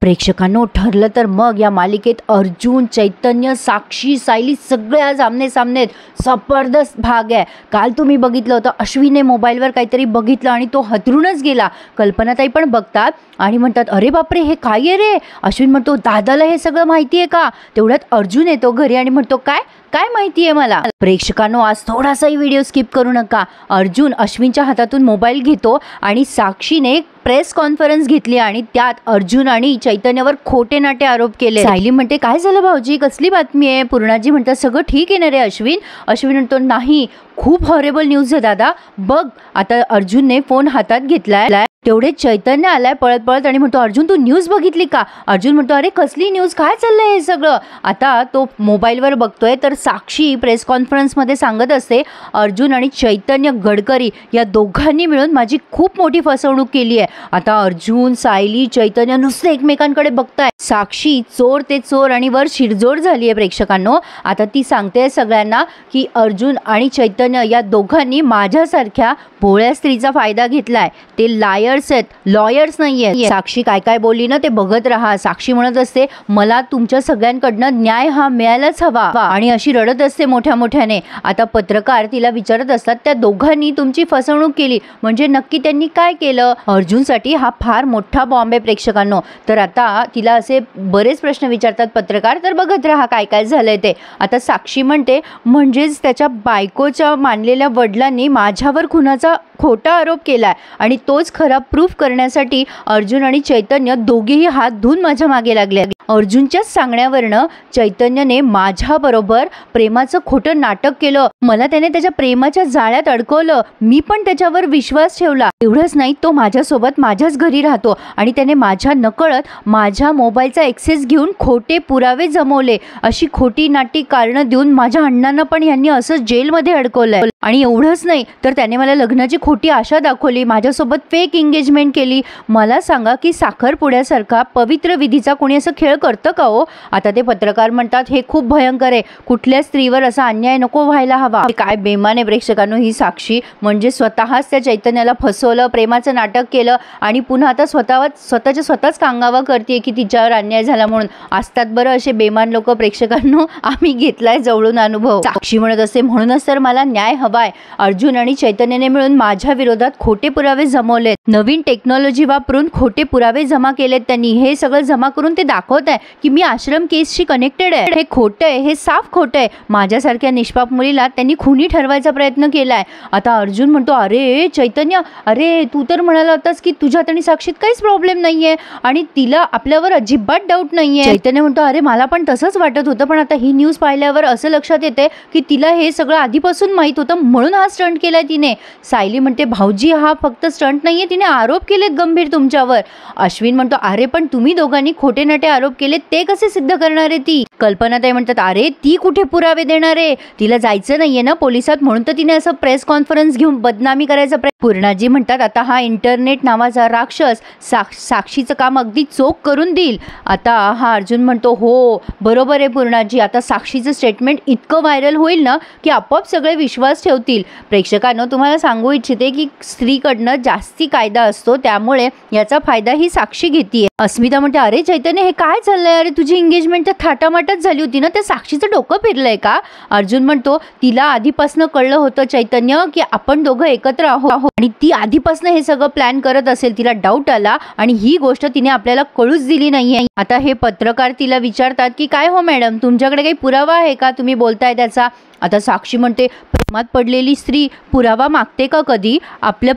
प्रेक्षकांनो, ठरलं तर मग या मालिकेत अर्जुन, चैतन्य, साक्षी, सायली सगळे आज आमने सामने जबरदस्त भाग आहे। काल तुम्ही बघितलं होतं अश्विनने मोबाईलवर काहीतरी बघितलं आणि तो हतरूनच गेला। कल्पनाताई पण बघतात आणि म्हणतात अरे बापरे हे काय आहे रे। अश्विन म्हणतो दादाला हे सगळं माहिती आहे का। तेवढ्यात अर्जुन येतो घरी आणि म्हणतो काय काय माहिती आहे मला। प्रेक्षकांनो, आज थोडासाही व्हिडिओ स्किप करू नका। अर्जुन अश्विनच्या हातातून मोबाईल घेतो आणि साक्षीने प्रेस कॉन्फरन्स घेतली आणि त्यात अर्जुन आणि चैतन्यावर खोटे नाटे आरोप केले। सायली म्हणते काय झालं भाऊजी, कसली बातमी आहे। पूर्णाजी म्हणतात सगळं ठीक आहे ना रे अश्विन। अश्विन म्हणतो नाही, खूप हॉरेबल न्यूज आहे दादा, बघ। आता अर्जुनने फोन हातात घेतलाय, तेवढे चैतन्य आलाय पळत पळत आणि म्हणतो अर्जुन तू न्यूज बघितली का। अर्जुन म्हणतो अरे कसली न्यूज, काय चाललंय हे सगळं। आता तो मोबाईलवर बघतोय तर साक्षी प्रेस कॉन्फरन्समध्ये सांगत असते अर्जुन आणि चैतन्य गडकरी या दोघांनी मिळून माझी खूप मोठी फसवणूक केली आहे। आता अर्जुन, सायली, चैतन्य नुसते एकमेकांकडे बघताय। साक्षी चोर ते चोर आणि वर शिरजोड झाली आहे प्रेक्षकांनो। आता ती सांगते सगळ्यांना की अर्जुन आणि चैतन्य या दोघांनी माझ्यासारख्या भोळ्या स्त्रीचा फायदा घेतलाय, ते लायर्स आहेत, लॉयर्स नाहीये। साक्षी काय काय बोलली ना ते बघत राहा। साक्षी म्हणत असते मला तुमच्या सगळ्यांकडनं न्याय हा मिळायलाच हवा आणि अशी रडत असते मोठ्या मोठ्याने। आता पत्रकार तिला विचारत असतात त्या दोघांनी तुमची फसवणूक केली म्हणजे नक्की त्यांनी काय केलं। अर्जुनसाठी हा फार मोठा बॉम्ब आहे प्रेक्षकांनो। तर आता तिला असे बरेच प्रश्न विचारतात पत्रकार, तर बघत राहा काय काय झालंय ते। आता साक्षी म्हणते म्हणजेच त्याच्या बायकोच्या मानलेल्या वडिलांनी माझ्यावर खुनाचा खोटा आरोप केलाय आणि तोच खरा प्रूफ करण्यासाठी अर्जुन आणि चैतन्य दोघेही हात धुवून माझ्या मागे लागले। अर्जुनच्याच सांगण्यावरनं चैतन्यने माझ्याबरोबर प्रेमाचं खोटं नाटक केलं, मला त्याने त्याच्या प्रेमाच्या जाळ्यात अडकवलं, मी पण त्याच्यावर विश्वास ठेवला। एवढंच नाही, तो माझ्यासोबत माझ्याच घरी राहतो आणि त्याने माझ्या नकळत माझ्या मोबाईलचा ॲक्सेस घेऊन खोटे पुरावे जमवले। अशी खोटी नाटी कारणं देऊन माझ्या अण्णांना पण यांनी असं जेलमध्ये अडकवलंय। आणि एवढंच नाही तर त्याने मला लग्नाची खोटी आशा दाखवली, माझ्यासोबत फेक एंगेजमेंट केली। मला सांगा की साखरपुड्यासारखा पवित्र विधीचा कोणी असं खेळ करतं का हो। आता ते पत्रकार म्हणतात हे खूप भयंकर आहे, कुठल्या स्त्रीवर असा अन्याय नको व्हायला हवा। काय बेमान आहे प्रेक्षकांनो ही साक्षी, म्हणजे स्वतःच त्या चैतन्याला फसवलं, प्रेमाचं नाटक केलं आणि पुन्हा आता स्वतःच कांगावा करते की तिच्यावर अन्याय झाला म्हणून। असतात बरं असे बेमान लोक प्रेक्षकांनो, आम्ही घेतलाय जवळून अनुभव। साक्षी म्हणत असते म्हणूनच तर मला न्याय हवाय। अर्जुन आणि चैतन्याने मिळून माझ्या विरोधात खोटे पुरावे जमवलेत, नवीन टेक्नॉलॉजी वापरून खोटे पुरावे जमा केलेत त्यांनी। हे सगळं जमा करून ते दाखवत आहे की मी आश्रम केसशी कनेक्टेड आहे। हे खोटं आहे, हे साफ खोटं आहे। माझ्यासारख्या निष्पाप मुलीला त्यांनी खुनी ठरवायचा प्रयत्न केलाय। आता अर्जुन म्हणतो अरे चैतन्य, अरे तू तर म्हणाला होतास की तुझ्यात आणि साक्षीत काहीच प्रॉब्लेम नाहीये आणि तिला आपल्यावर अजिबात डाऊट नाहीये। चैतन्य म्हणतो अरे मला पण तसंच वाटत होतं, पण आता ही न्यूज पाहिल्यावर असं लक्षात येते की तिला हे सगळं आधीपासून माहित होतं म्हणून हा स्टंट केलाय तिने। सायली म्हणते भाऊजी हा फक्त स्टंट नाहीये, तिने आरोप केलेत गंभीर तुमच्यावर। अश्विन म्हणतो अरे पण तुम्ही दोघांनी खोटे नाटे आरोप केले, ते कसे सिद्ध करणार आहे ती। कल्पनाताई म्हणतात अरे ती कुठे पुरावे देणार आहे, तिला जायचं नाहीये ना पोलिसात म्हणून तर तिने असं प्रेस कॉन्फरन्स घेऊन बदनामी करायचा पूर्णाजी म्हणतात आता हा इंटरनेट नावाचा राक्षस साक्षीचं काम अगदी चोख करून देईल। आता हा अर्जुन म्हणतो हो बरोबर आहे पूर्णाजी, आता साक्षीचं स्टेटमेंट इतकं व्हायरल होईल ना की आपोआप सगळे विश्वास ठेवतील। प्रेक्षकांनो तुम्हाला सांगू इच्छिते की स्त्रीकडनं जास्ती कायदा असतो, त्यामुळे याचा फायदा ही साक्षी घेतीये। अस्मिता म्हणते अरे चैतन्य हे काय चाललंय, अरे तुझी एंगेजमेंट तर थाटामाटात झाली होती ना, त्या साक्षीचं डोकं फिरलंय का। अर्जुन म्हणतो तिला आधीपासून कळलं होतं चैतन्य की आपण दोघं एकत्र आहोत आणि ती आधीपासून हे सगळं प्लॅन करत असेल, तिला डाऊट आला आणि ही गोष्ट तिने आपल्याला कळूच दिली नाहीये। आता हे पत्रकार तिला विचारतात की काय हो मॅडम तुमच्याकडे काही पुरावा आहे का तुम्ही बोलताय त्याचा। आता साक्षी म्हणते प्रेमात पडलेली स्त्री पुरावा मागते का कधी, आपल्या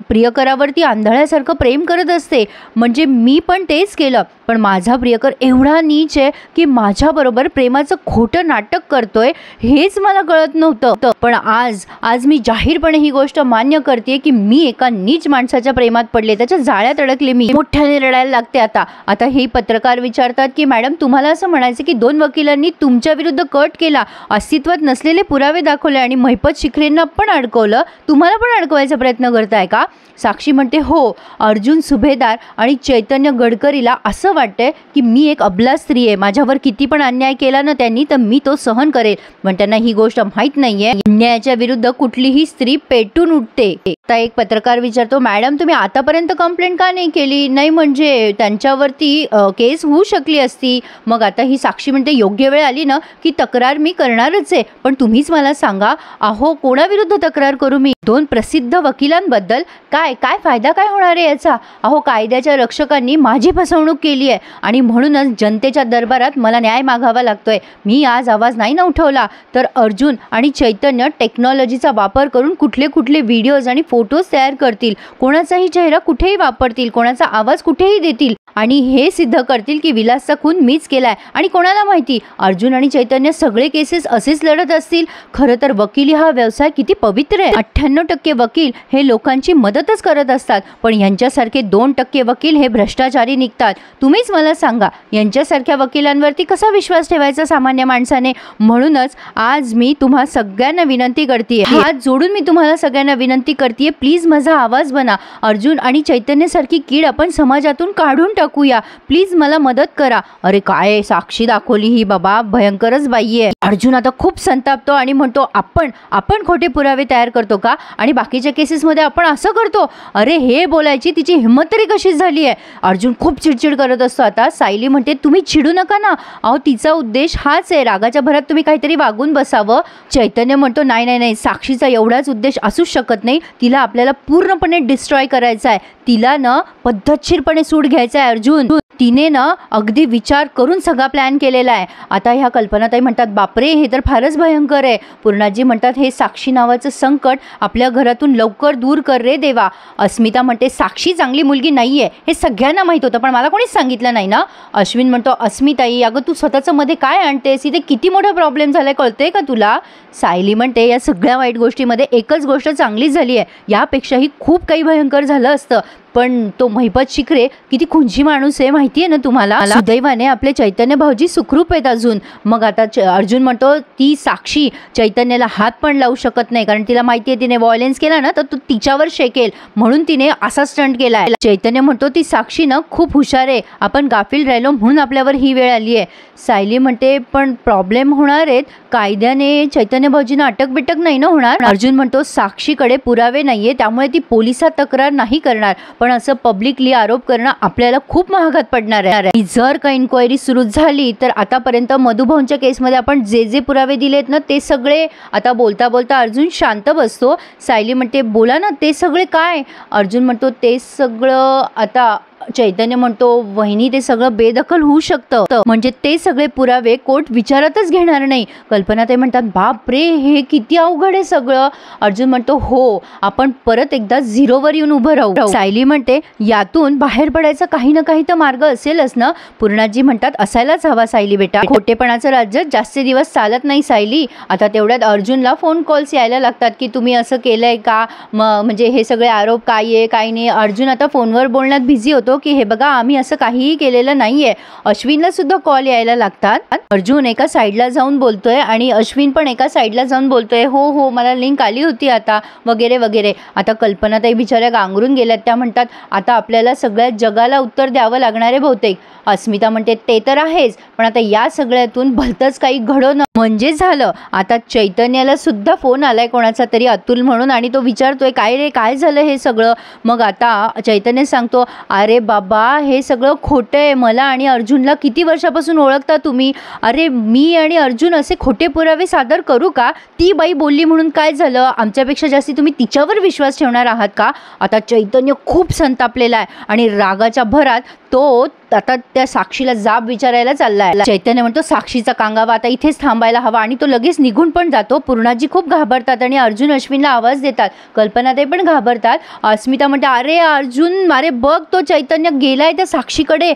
प्रियकरावरती आंधळ्यासारखं प्रेम करत असते। म्हणजे मी पण तेच केलं, पण माझा प्रियकर एवढा नीच आहे की माझ्याबरोबर प्रेमाचं खोटं नाटक करतोय हेच मला कळत नव्हतं। पण आज मी जाहीरपणे ही गोष्ट मान्य करते की मी एका नीच माणसाच्या प्रेमात पडले, त्याच्या जाळ्यात अडकले, मी मोठ्याने रडायला लागते। आता हे पत्रकार विचारतात की मॅडम तुम्हाला असं म्हणायचं की दोन वकिलांनी तुमच्या विरुद्ध कट केला, अस्तित्वात नसलेले पुरावे दाखवले आणि महिपत शिखरेंना पण अडकवलं. तुम्हाला पण अडकवायचा प्रयत्न करताय का? साक्षी म्हणते हो, अर्जुन सुभेदार आणि चैतन्य गडकरीला असं वाटतंय की मी एक अबला स्त्री आहे. माझ्यावर किती पण अन्याय केला ना त्यांनी तर मी तो सहन करेल. पण त्यांना ही गोष्ट माहीत नाहीये, अन्यायाच्या विरुद्ध कुठलीही स्त्री पेटून उठते. आता एक पत्रकार विचारतो, मॅडम तुम्ही आतापर्यंत कंप्लेंट का नाही केली? नाही म्हणजे त्यांच्यावरती केस होऊ शकली असती. मग आता ही साक्षी म्हणते योग्य वेळ आली ना की तक्रार मी करणारच आहे. पण तुम्हीच मला सांगा, अहो कोणाविरुद्ध तक्रार करू मी? 2 प्रसिद्ध वकिलांबद्दल? काय काय फायदा काय होणार आहे याचा? अहो कायद्याच्या रक्षकांनी माझी फसवणूक केली आहे आणि म्हणूनच जनतेच्या दरबारात मला न्याय मागावा लागतोय. मी आज आवाज नाही ना उठवला तर अर्जुन आणि चैतन्य टेक्नॉलॉजीचा वापर करून कुठले कुठले व्हिडिओज आणि फोटोज तयार करतील, कोणाचाही चेहरा कुठेही वापरतील, कोणाचा आवाज कुठेही देतील आणि हे सिद्ध करतील की विलासचा खून मीच केलाय. आणि कोणाला माहिती, अर्जुन आणि चैतन्य सगळे केसेस असेच लढत असतील. खरं तर वकिली हा व्यवसाय किती पवित्र आहे. 98% वकील हे लोकांची मदतच करत असतात, पण यांच्यासारखे 2% वकील हे भ्रष्टाचारी निघतात. तुम्हीच मला सांगा, यांच्यासारख्या वकिलांवरती कसा विश्वास ठेवायचा सामान्य माणसाने? म्हणूनच आज मी तुम्हा सगळ्यांना विनंती करतेय, हात जोडून मी तुम्हाला सगळ्यांना विनंती करतेय, प्लीज माझा आवाज बना. अर्जुन आणि चैतन्यसारखी कीड आपण समाजातून काढून टाकूया. प्लीज मला मदत करा. अरे काय साक्षी दाखवली ही बाबा, भयंकरच बाई आहे. अर्जुन आता खूप संतापतो आणि म्हणतो आपण खोटे पुरावे तयार करतो का? आणि बाकीच्या केसेसमध्ये आपण असं करतो? अरे हे बोलायची तिची हिंमत तरी कशी झाली आहे? अर्जुन खूप चिडचिड करत असतो. आता सायली म्हणते तुम्ही चिडू नका ना, अहो तिचा उद्देश हाच आहे, रागाच्या भरात तुम्ही काहीतरी वागून बसावं. चैतन्य म्हणतो नाही, साक्षीचा एवढाच उद्देश असूच शकत नाही. तिला आपल्याला पूर्णपणे डिस्ट्रॉय करायचा आहे. तिला ना पद्धतशीरपणे सूड घ्यायचा आहे अर्जुन. तिने ना अगदी विचार करून सगळा प्लॅन केलेला आहे. आता ह्या कल्पनाताई म्हणतात बापरे हे तर फारच भयंकर आहे. पूर्णाजी म्हणतात हे साक्षी नावाचं संकट आपल्या घरातून लवकर दूर कर रे देवा. अस्मिता म्हणते साक्षी चांगली मुलगी नाहीये हे सगळ्यांना माहित होतं, पण मला कोणीच सांगितलं नाही ना. अश्विन म्हणतो अस्मिताई अगं तू स्वतःचं मध्ये काय आणतेस? इथे किती मोठा प्रॉब्लेम झालाय कळतंय का तुला? सायली म्हणते या सगळ्या वाईट गोष्टीमध्ये एकच गोष्ट चांगली झाली आहे, यापेक्षाही खूप काही भयंकर झालं असतं. पण तो महिपत शिखरे किती खुंजी माणूस आहे माहिती आहे ना तुम्हाला. सुदैवाने आपले चैतन्य भाऊजी सुखरूप आहेत अजून. मग आता अर्जुन म्हणतो ती साक्षी चैतन्याला हात पण लावू शकत नाही, कारण तिला माहिती आहे तिने व्हायलेन्स केला ना तर तो तिच्यावर शेकेल, म्हणून तिने असा स्टंट केलाय. चैतन्य म्हणतो ती साक्षी ना खूप हुशार आहे, आपण गाफील राहिलो म्हणून आपल्यावर ही वेळ आली आहे. सायली म्हणते पण प्रॉब्लेम होणार आहेत, कायद्याने चैतन्य भाऊजींना अटक बिटक नाही ना होणार. अर्जुन म्हणतो साक्षीकडे पुरावे नाहीये त्यामुळे ती पोलिसात तक्रार नाही करणार, पण असं पब्लिकली आरोप करणं आपल्याला खूप महागात पडणार आहे. जर का इन्क्वायरी सुरू झाली तर आतापर्यंत मधुभाऊंच्या केसमध्ये आपण जे जे पुरावे दिलेत ना ते सगळे, आता बोलता बोलता अर्जुन शांत बसतो. सायली म्हणते बोला ना ते सगळे काय? अर्जुन म्हणतो ते सगळं, आता चैतन्य म्हणतो वहिनी ते सगळं बेदखल होऊ शकतं, म्हणजे ते सगळे पुरावे कोर्ट विचारातच घेणार नाही. कल्पनाताई म्हणतात बाप रे हे किती अवघड आहे सगळं. अर्जुन म्हणतो हो आपण परत एकदा झिरोवर येऊन उभं राहू. सायली म्हणते यातून बाहेर पडायचा काही ना काही तर मार्ग असेलच ना. पूर्णाजी म्हणतात असायलाच हवा सायली बेटा, खोटेपणाचं राज्य जास्त दिवस चालत नाही सायली. आता तेवढ्यात अर्जुनला फोन कॉल्स यायला लागतात की तुम्ही असं केलंय का, म्हणजे हे सगळे आरोप काय आहे काय नाही. अर्जुन आता फोनवर बोलण्यात बिझी होतो की हे बघा आम्ही असं काहीही केलेलं नाहीये. अश्विनला सुद्धा कॉल यायला लागतात. अर्जुन एका साईडला जाऊन बोलतोय आणि अश्विन पण एका साईडला जाऊन बोलतोय हो मला लिंक आली होती आता वगैरे वगैरे. आता कल्पनाताई बिचाऱ्या गांगरून गेल्यात. त्या म्हणतात आता आपल्याला सगळ्या जगाला उत्तर द्यावं लागणार आहे बहुतेक. अस्मिता म्हणते ते तर आहेच, पण आता या सगळ्यातून भलतंच काही घडवणं म्हणजे झालं. आता चैतन्याला सुद्धा फोन आलाय कोणाचा तरी अतुल म्हणून, आणि तो विचारतोय काय रे काय झालं हे सगळं. मग आता चैतन्य सांगतो अरे बाबा हे सगळं खोटं आहे, मला आणि अर्जुनला किती वर्षापासून ओळखता तुम्ही. अरे मी आणि अर्जुन असे खोटे पुरावे सादर करू का? ती बाई बोलली म्हणून काय झालं? आमच्यापेक्षा जास्ती तुम्ही तिच्यावर विश्वास ठेवणार आहात का? आता चैतन्य खूप संतापलेला आहे आणि रागाच्या भरात तो आता त्या साक्षीला जाब विचारायला चाललाय. चैतन्य म्हणतो साक्षीचा कांगावा आता इथेच थांबायला हवा आणि तो लगेच निघून पण जातो. पूर्णाजी खूप घाबरतात आणि अर्जुन अश्विनला आवाज देतात. कल्पनाताई पण घाबरतात. अस्मिता म्हणते अरे अर्जुन अरे बघ तो चैतन्य गेलाय त्या साक्षीकडे.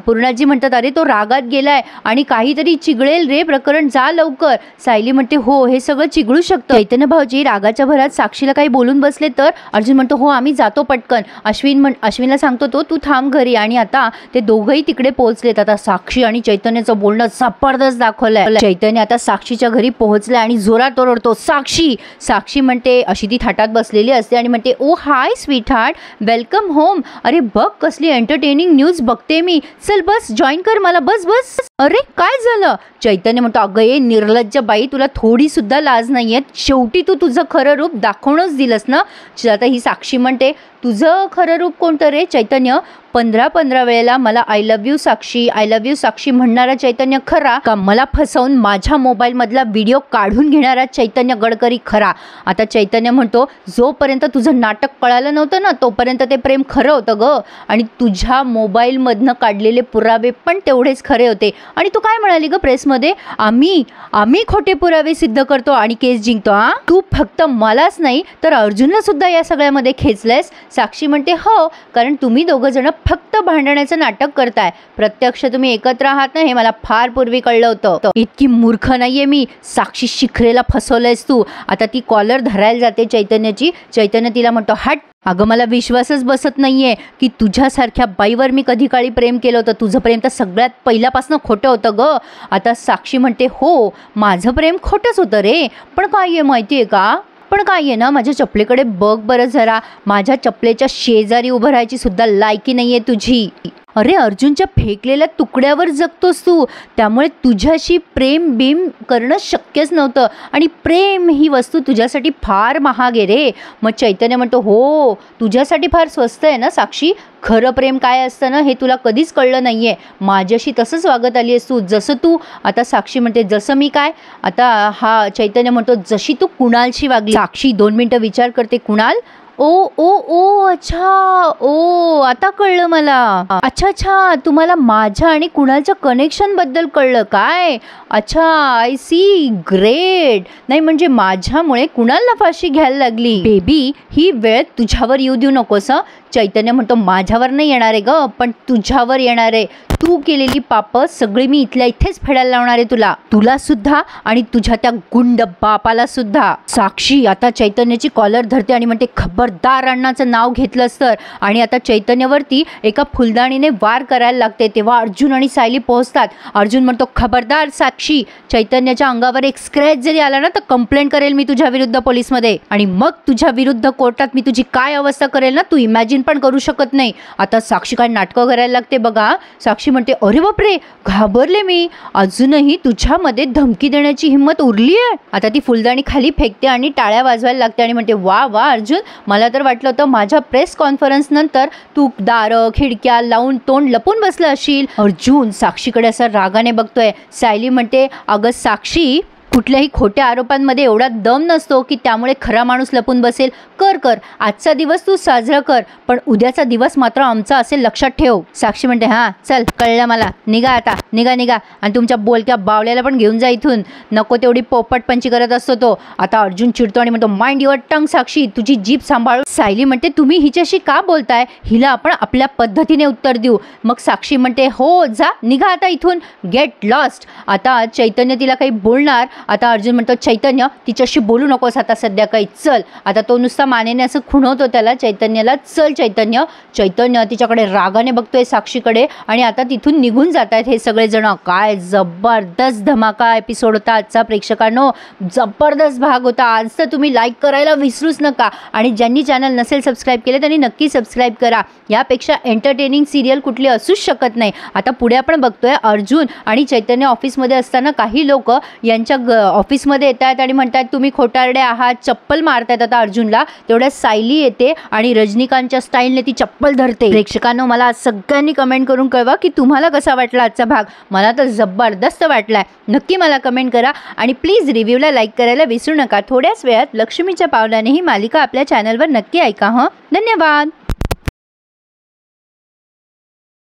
पूर्णाजी म्हणतात अरे तो रागात गेलाय आणि काहीतरी चिघळेल रे प्रकरण, जा लवकर. सायली म्हणते हो हे सगळं चिघळू शकतं. चैतन्य भाऊजी रागाच्या भरात साक्षीला काही बोलून बसले तर अर्जुन म्हणतो हो आम्ही जातो पटकन. अश्विनला सांगतो तो तू थांब घरी. आणि आता ते दोघंही तिकडे पोहोचलेत. आता साक्षी आणि चैतन्याचं बोलणं जबरदस्त दाखवलंय. चैतन्य आता साक्षीच्या घरी पोहोचलाय आणि जोरात ओरडतो, साक्षी. साक्षी म्हणते, अशी ती थाटात बसलेली असते आणि म्हणते, ओ हाय स्वीट हार्ट, वेलकम होम. अरे बघ कसली एंटरटेनिंग न्यूज बघते मी, चल बस जॉईन कर मला, बस बस. अरे काय झालं? चैतन्य म्हणतो, अगं ये निर्लज्ज बाई, तुला थोडी सुद्धा लाज नाहीये. शेवटी तू तुझं खरं रूप दाखवूनच दिलंस ना. आता ही साक्षी म्हणते, तुझं खरं रूप कोणतं रे चैतन्य? 15 वेळेला मला I love you Sakshi, I love you Sakshi म्हणणारा चैतन्य खरा का मला फसवून माझ्या मोबाईलमधला व्हिडिओ काढून घेणारा चैतन्य गडकरी खरा? आता चैतन्य म्हणतो, जोपर्यंत तुझं नाटक कळालं नव्हतं ना तोपर्यंत ते प्रेम खरं होतं ग, आणि तुझ्या मोबाईलमधनं काढलेले पुरावे पण तेवढेच खरे होते. आणि तू काय म्हणाली ग प्रेसमध्ये? आम्ही खोटे पुरावे सिद्ध करतो आणि केस जिंकतो. हा, तू फक्त मलाच नाही तर अर्जुनला सुद्धा या सगळ्यामध्ये खेचलंयस. साक्षी म्हणते, हो, कारण तुम्ही दोघं जण फक्त भांडण्याचं नाटक करताय, प्रत्यक्ष तुम्ही एकत्र आहात ना हे मला फार पूर्वी कळलं होतं. इतकी मूर्ख नाहीये मी. साक्षी शिखरेला फसवलंयस तू. आता ती कॉलर धरायला जाते चैतन्याची. चैतन्य तिला म्हणतो, हट. अगं मला विश्वासच बसत नाहीये की तुझ्यासारख्या बाईवर मी कधी काळी प्रेम केलं होतं. तुझं प्रेम तर सगळ्यात पहिल्यापासून खोटं होतं ग. आता साक्षी म्हणते, हो माझं प्रेम खोटंच होतं रे, पण काय आहे माहिती आहे का? पण काय आहे ना, माझ्या चपलेकडे बघ बरं जरा. माझ्या चपलेच्या शेजारी उभं राहायची सुद्धा लायकी नाहीये तुझी. अरे अर्जुनच्या फेकलेल्या तुकड्यावर जगतोस तू, त्यामुळे तुझ्याशी प्रेम बीम करणं शक्यच नव्हतं. आणि प्रेम ही वस्तू तुझ्यासाठी फार महाग आहे रे. मग चैतन्य म्हणतो, हो तुझ्यासाठी फार स्वस्त आहे ना साक्षी. खरं प्रेम काय असतं ना हे तुला कधीच कळलं नाहीये. माझ्याशी तसंच वागत आली आहेस तू, जसं तू. आता साक्षी म्हणते, जसं मी काय? आता हा चैतन्य म्हणतो, जशी तू कुणालशी वागली. साक्षी 2 मिनिटं विचार करते, कुणाल? ओ ओ ओ अच्छा, ओ आता कळलं मला. अच्छा, तुम्हाला माझ्या आणि कुणालच्या कनेक्शन बद्दल कळलं काय? अच्छा, आय सी, ग्रेट. नाही म्हणजे माझ्यामुळे कुणालला फाशी घ्यायला लागली. बेबी ही वेळ तुझ्यावर येऊ देऊ नकोस. चैतन्य म्हणतो, माझ्यावर नाही येणार आहे ग, पण तुझ्यावर येणार आहे. तू केलेली पाप सगळी मी इथल्या इथेच फेडायला लावणार आहे तुला सुद्धा आणि तुझ्या त्या गुंड बापाला सुद्धा. साक्षी आता चैतन्याची कॉलर धरते आणि म्हणते, खबरदार अण्णाचं नाव घेतलंस तर. आणि आता चैतन्यवरती एका फुलदाणीने वार करायला लागते. तेव्हा अर्जुन आणि सायली पोहोचतात. अर्जुन म्हणतो, खबरदार साक्षी, चैतन्याच्या अंगावर एक स्क्रॅच जरी आला ना तर कंप्लेंट करेल मी तुझ्या विरुद्ध पोलीसमध्ये, आणि मग तुझ्या विरुद्ध कोर्टात मी तुझी काय अवस्था करेल ना तू इमॅजिन पण करू शकत नाही. आता साक्षी काय नाटकं करायला लागते बघा. साक्षी म्हणते, अरे बापरे, घाबरले मी. अजूनही तुझ्यामध्ये धमकी देण्याची हिंमत उरली आहे? आता ती फुलदाणी खाली फेकते आणि टाळ्या वाजवायला लागते आणि म्हणते, वा वा अर्जुन, मला तर वाटलं होतं माझ्या प्रेस कॉन्फरन्स नंतर तू दारं खिडक्या लावून तोंड लपून बसलं असशील. अर्जुन साक्षीकडे असं रागाने बघतोय. सायली म्हणते, अगं साक्षी, कुठल्याही खोट्या आरोपांमध्ये एवढा दम नसतो की त्यामुळे खरा माणूस लपून बसेल. कर आजचा दिवस तू साजरा कर, पण उद्याचा दिवस मात्र आमचा असेल, लक्षात ठेव. साक्षी म्हणते, हां चल कळलं मला, निघा आता, निघा आणि तुमच्या बोलक्या बावल्याला पण घेऊन जा इथून. नको तेवढी पोपटपंची करत असतो तो. आता अर्जुन चिडतो आणि म्हणतो, माइंड युअर टंग साक्षी, तुझी जीभ सांभाळ. सायली म्हणते, तुम्ही हिच्याशी का बोलताय? हिला आपण आपल्या पद्धतीने उत्तर देऊ. मग साक्षी म्हणते, हो जा, निघा आता इथून, गेट लॉस्ट. आता चैतन्य तिला काही बोलणार. आता अर्जुन म्हणतो, चैतन्य तिच्याशी बोलू नकोस आता सध्या काही, चल. आता तो नुसता मानेने असं खुणवतो त्याला चैतन्याला, चल चैतन्य. चैतन्य तिच्याकडे रागाने बघतोय साक्षीकडे आणि आता तिथून निघून जात आहेत हे सगळेजण. काय जबरदस्त धमाका एपिसोड होता आजचा प्रेक्षकांनो, जबरदस्त भाग होता. आज तर तुम्ही लाईक करायला विसरूच नका आणि ज्यांनी चॅनल नसेल सबस्क्राईब केले त्यांनी नक्की सबस्क्राईब करा. यापेक्षा एंटरटेनिंग सिरियल कुठली असूच शकत नाही. आता पुढे आपण बघतोय अर्जुन आणि चैतन्य ऑफिसमध्ये असताना काही लोक यांच्या ऑफिसमध्ये येत आहेत आणि म्हणतात, तुम्ही खोटारडे आहात, चप्पल मारतायत आता अर्जुनला. तेवढ्या सायली येते आणि रजनीकांतच्या स्टाईलने ती चप्पल धरते. प्रेक्षकांनो, मला आज सगळ्यांनी कमेंट करून कळवा की तुम्हाला कसा वाटला आजचा भाग. मला तर जबरदस्त वाटलाय. नक्की मला कमेंट करा आणि प्लीज रिव्ह्यूला लाईक करायला विसरू नका. थोड्याच वेळात लक्ष्मीच्या पावलाने ही मालिका आपल्या चॅनलवर नक्की ऐका. धन्यवाद.